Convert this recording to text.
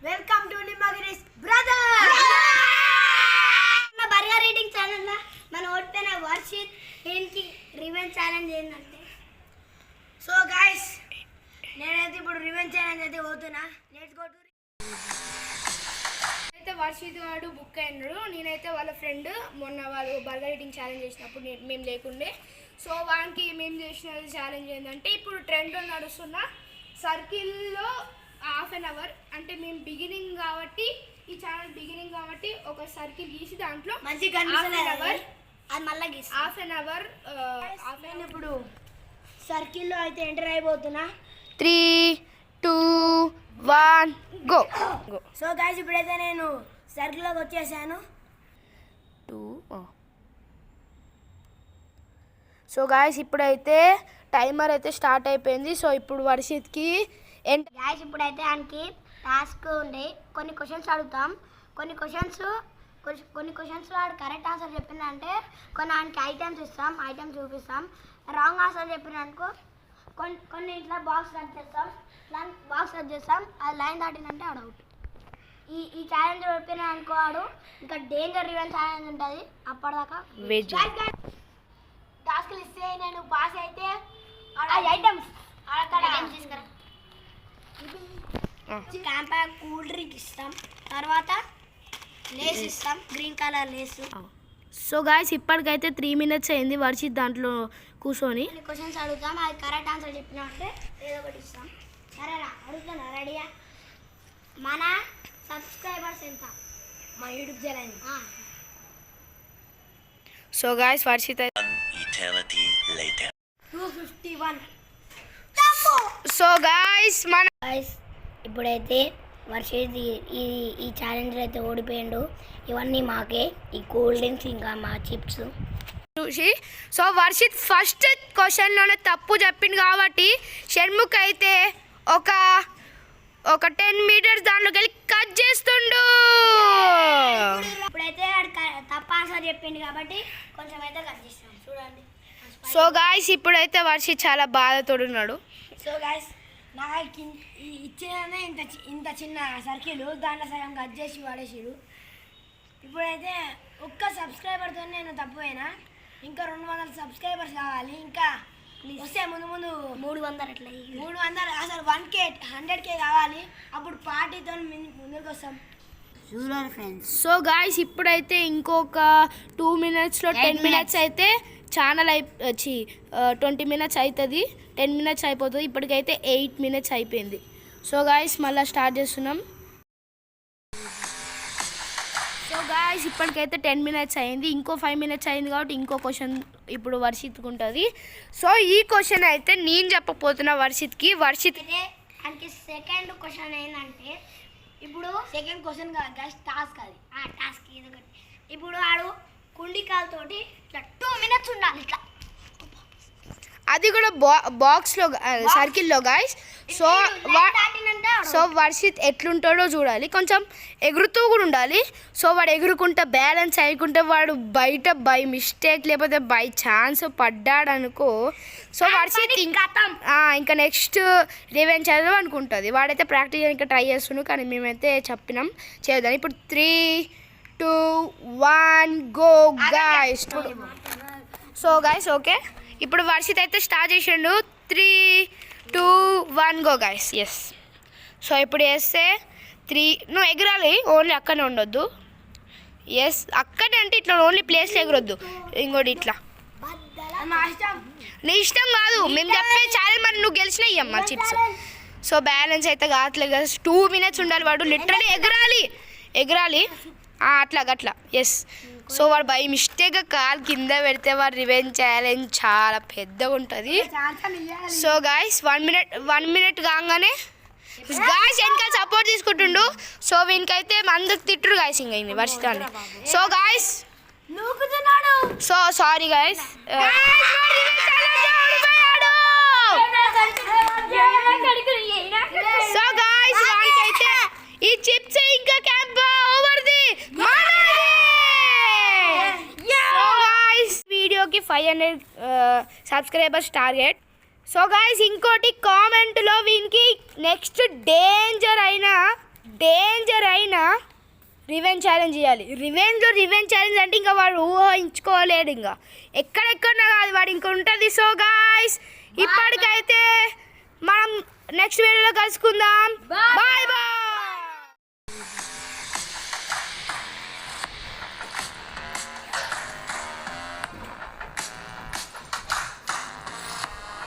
Welcome to నిమ్మగిరిస్ brother. మన burger reading channel లో మన ఓడిపోయిన వర్షిత్ దీనికి రివెంజ్ ఛాలెంజ్ ఏంటంటే, సో గైస్ నేనైతే ఇప్పుడు రివెంజ్ ఛాలెంజ్ అయితే పోతున్నా. Let's go to. అయితే వర్షిత్ వాడు బుక్ అయినాడు. నేనైతే వాళ్ళ ఫ్రెండ్ మొన్న వాళ్ళు బర్గర్ ఈటింగ్ ఛాలెంజ్ చేసినప్పుడు మేము లేకుండే. సో వానికి మేము చేసిన ఛాలెంజ్ ఏంటంటే, ఇప్పుడు ట్రెండ్ నడుస్తున్న సర్కిల్లో హాఫ్ అన్ అవర్, అంటే మేము బిగినింగ్ కాబట్టి ఈ ఛానల్ బిగినింగ్ కాబట్టి ఒక సర్కిల్ గీసి దాంట్లో మంచిగా అది మళ్ళీ గీసి హాఫ్ అన్ అవర్ ఇప్పుడు సర్కిల్లో అయితే ఎంటర్ అయిపోతున్నా. 3, 2, 1 గో. సో గైస్ ఇప్పుడైతే నేను సర్కిల్లోకి వచ్చేసాను. సో గాయస్ ఇప్పుడైతే టైమర్ అయితే స్టార్ట్ అయిపోయింది. సో ఇప్పుడు వర్షిత్కి గైస్ ఇప్పుడైతే ఆయనకి టాస్క్ ఉండే కొన్ని క్వశ్చన్స్ అడుగుతాం. కొన్ని క్వశ్చన్స్ వాడు కరెక్ట్ ఆన్సర్ చెప్పిందంటే కొన్ని ఆయనకి ఐటమ్స్ ఇస్తాం, ఐటమ్స్ చూపిస్తాం. రాంగ్ ఆన్సర్ చెప్పిననుకో కొన్ని ఇట్లా బాక్స్ రన్ చేస్తాం. అది లైన్ దాటినంటే ఆడు అవుట్. ఈ ఛాలెంజ్ ఓడిపోయిన అనుకో ఆడు ఇంకా డేంజర్ రివెంజ్ ఛాలెంజ్ ఉంటుంది. అప్పటిదాకా టాస్క్లు ఇస్తే నేను పాస్ అయితే ఐటమ్స్ తీసుకురా. క్యాంపా కూల్ డ్రింక్ ఇస్తాం, తర్వాత లేస్ ఇస్తాం, green colour Lay's. So guys ఇప్పటికైతే 3 minutes అయింది వర్షిత్ దాంట్లో కూర్చొని. క్వశ్చన్స్ అడుగుతాం, అది కరెక్ట్ ఆన్సర్ చెప్పినా అంటే ఏదో ఒకటి ఇస్తాం. సరేనా? అడుగుతున్నా, రెడీయా? మన సబ్స్క్రైబర్స్ ఎంత మా YouTube channel? So guys Varshith 251. So guys మన ఇప్పుడైతే వర్షిత్ ఈ ఛాలెంజ్ అయితే ఓడిపోయిండు. ఇవన్నీ మాకే, ఈ కూల్ డ్రింక్స్ ఇంకా మా చిప్స్ చూసి. సో వర్షిత్ ఫస్ట్ క్వశ్చన్లోనే తప్పు చెప్పింది కాబట్టి షణ్ముఖ్ అయితే ఒక 10 meters దాంట్లోకి వెళ్ళి కట్ చేస్తుండు. ఇప్పుడైతే తప్పు ఆన్సర్ చెప్పిండు కాబట్టి కొంచెం అయితే కట్ చేస్తాం, చూడండి. సో గాయస్ ఇప్పుడైతే వర్షిత్ చాలా బాధతోడున్నాడు. సో గాయస్ నాకు ఇచ్చిననే ఇంత చిన్న సర్కిల్, దాంట్లో సగం కట్ చేసి వాడేసిరు. ఇప్పుడైతే ఒక్క సబ్స్క్రైబర్తో నేను తప్పుపోయినా. ఇంకా 200 సబ్స్క్రైబర్స్ కావాలి. ఇంకా వస్తే ముందు 300 అట్లా 300 అసలు 1K 100K కావాలి. అప్పుడు పార్టీతో ముందుకు వస్తాం. సో గాయస్ ఇప్పుడైతే ఇంకొక 2 minutesలో 10 minutes అయితే ఛానల్ 20 minutes అవుతుంది. 10 minutes అయిపోతుంది. ఇప్పటికైతే 8 minutes అయిపోయింది. సో గాయస్ మళ్ళీ స్టార్ట్ చేస్తున్నాం. సో గాయస్ ఇప్పటికైతే 10 minutes అయింది. ఇంకో 5 minutes అయింది కాబట్టి ఇంకో క్వశ్చన్ ఇప్పుడు వర్షిత్కి ఉంటుంది. సో ఈ క్వశ్చన్ అయితే నేను చెప్పకపోతున్నా వర్షిత్కి. అంటే సెకండ్ క్వశ్చన్ ఏంటంటే, ఇప్పుడు సెకండ్ క్వశ్చన్ టాస్క్ అది టాస్క్ ఏదొకటి. ఇప్పుడు ఆడు కుండికాలతోటి ఇట్లా 2 minutes ఉండాలి, ఇట్లా అది కూడా బాక్స్లో సర్కిల్లో గాయస్. సో వర్షిత్ ఎట్లుంటాడో చూడాలి, కొంచెం ఎగురుతూ కూడా ఉండాలి. సో వాడు ఎగురుకుంటా బ్యాలెన్స్ అయ్యకుంటే వాడు బయట బై మిస్టేక్ లేకపోతే బై ఛాన్స్ పడ్డాడనుకో, సో వర్షిత్ ఇంకా నెక్స్ట్ రివెంజ్ చేద్దాం అనుకుంటుంది. వాడైతే ప్రాక్టీస్ ఇంకా ట్రై చేస్తున్నాడు, కానీ మేమైతే చెప్పినాం చేద్దాం. ఇప్పుడు 3, 2, 1 go guys. So guys okay, ఇప్పుడు వర్షిత్ అయితే స్టార్ట్ చేసిండు. 3, 2, 1 గో గాయస్. ఎస్. సో ఇప్పుడు వేస్తే 3 నువ్వు ఎగరాలి, ఓన్లీ అక్కడనే ఉండొద్దు. ఎస్ అక్కడే అంటే ఇట్లా ఓన్లీ ప్లేస్లో ఎగరొద్దు. ఇంకోటి ఇట్లా నీ ఇష్టం కాదు, మేము చెప్పే చాలా మరి నువ్వు గెలిచినా ఇయ్యమ్మా చిప్స్. సో బ్యాలెన్స్ అయితే కావట్లేదు కదా. 2 minutes ఉండాలి, వాడు లిటరలీ ఎగరాలి అట్లా. ఎస్. సో వాడు బై మిస్టేక్గా కాలు కింద పెడితే వాడు రివెంజ్ ఛాలెంజ్ చాలా పెద్దగా ఉంటుంది. సో గాయస్ 1 minute కాగానే గాయస్ వెనకాల సపోర్ట్ తీసుకుంటుండు. సో వీనికైతే అందరికి తిట్టురు గాయస్ ఇంకా అయింది వర్షితాన్ని. So guys so sorry guys, so guys వానికైతే ఈ చిప్స్ ఇంకా క్యాంప్ ఓవర్ది. వీడియోకి 500 సబ్స్క్రైబర్స్ టార్గెట్. సో గాయస్ ఇంకోటి కామెంట్లో వీనికి నెక్స్ట్ డేంజర్ అయిన డేంజర్ అయిన రివెంజ్ ఛాలెంజ్ చేయాలి. రివెంజ్ ఛాలెంజ్ అంటే ఇంకా వాడు ఊహించుకోలేడు, ఇంకా ఎక్కడెక్కడన్నా కాదు వాడు ఇంకా ఉంటుంది. సో గాయ్స్ ఇప్పటికైతే మనం నెక్స్ట్ వీడియోలో కలుసుకుందాం. Bye bye.